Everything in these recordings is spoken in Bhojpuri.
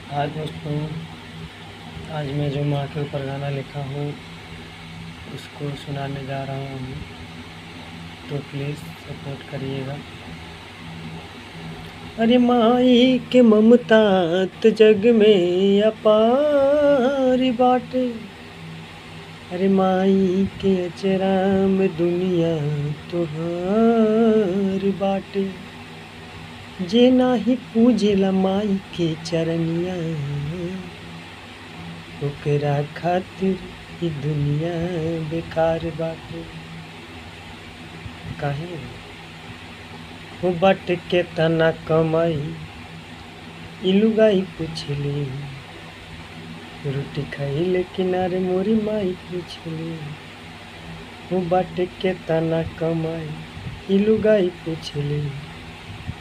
हाँ दोस्तों, आज मैं जो माँ के ऊपर गाना लिखा हूँ उसको सुनाने जा रहा हूँ, तो प्लीज़ सपोर्ट करिएगा। अरे माई के ममता त जग में अपार बाटे, अरे माई के अचरा में दुनिया तोहार बाटे। जे नाही पूजेला माई के चरनिया, ओकरा खातिर ई दुनिया बेकार बाटे। काहे हो बाट के तना कमाई, ई लुगाई पूछली, रोटी खाइले किनारे मोरी माई पूछली। हो बाट के तना कमाई, ई लुगाई पूछली,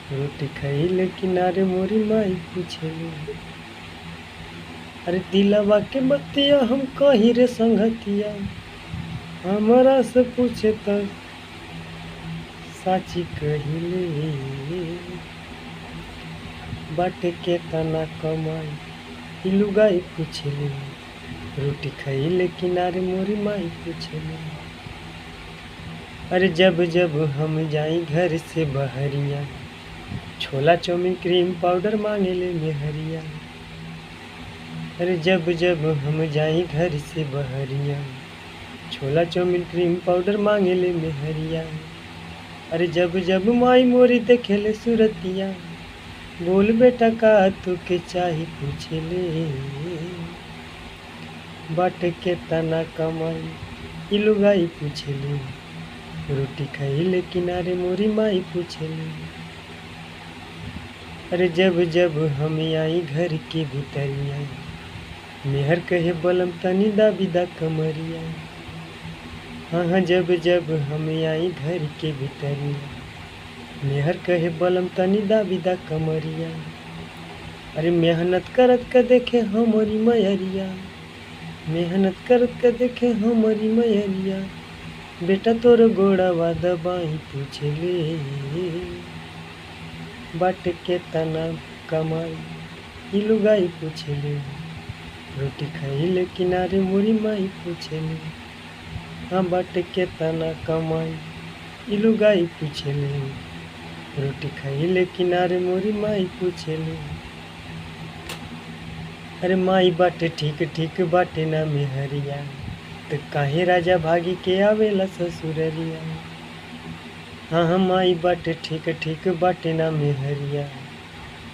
रोटी खाइले किनारे मोरी माई पूछली। अरे दिलवा के बतिया हम कही रे संगतिया, हमारा से पूछे तो साची कहिले। बाट के तना कमाई, ई लुगाई पूछली, रोटी खाइले किनारे मोरी माई पूछली। अरे जब जब हम जाई घर से बहरिया, छोला चौमिन क्रीम पाउडर मांगे ले मेहरिया। अरे जब जब हम जाई घर से बहरिया, छोला चौमिन क्रीम पाउडर मांगे ले मेहरिया। अरे जब जब माई मोरी देखे ले सूरतिया, बोल बेटा का तू के चाही पूछे ले। बाट के तना कमाई, ई लुगाई पूछली, रोटी खाइले किनारे मोरी माई पूछली। अरे जब जब हम आई घर के भीतरिया, मेहर कहे बलम तनी दाबिदा कमरिया। हाँ जब जब हम आई घर के भीतरिया, मेहर कहे बलम तनी दाबिदा कमरिया। अरे मेहनत करत का देखे हमारी मयरिया, मेहनत करत का देखे हमारी मयरिया। बेटा तोर गोड़वा दबाई पूछले। बाट के तना कमाई, ई लुगाई पूछले, रोटी खाइले किनारे मोरी माई पूछले। हाँ बाट के तना कमाई, ई लुगाई पूछले, रोटी खाइले किनारे मोरी माई पूछले। अरे माई बाटे ठीक ठीक बाटे ना मेहरिया, तो काहे राजा भागी के आवेला ससुररिया। हाँ माई बाटे ठीक ठीक बाटे ना मेहरिया,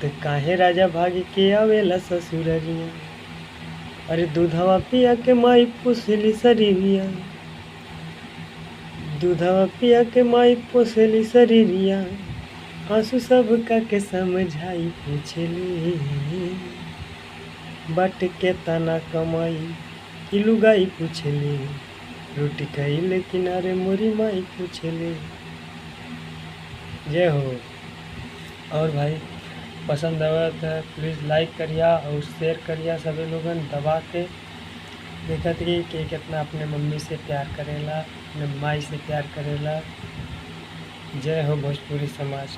तो काहे राजा भागी के आवेला ससुररिया। अरे दूधवा पिया के माई पोसली शरीरिया, दूधवा पिया के माई पोसली शरीरिया। आंसू सब का के समझाई पूछली। बाट के तना कमाई, ई लुगाई पूछली, रोटी खाइले किनारे मोरी माई पूछली। जय हो। और भाई पसंद आवा तो प्लीज़ लाइक करिया और शेयर करिया। सभी लोगन दबा के देखत रही कि कितना अपने मम्मी से प्यार करेला, अपने माई से प्यार करेला। जय हो भोजपुरी समाज।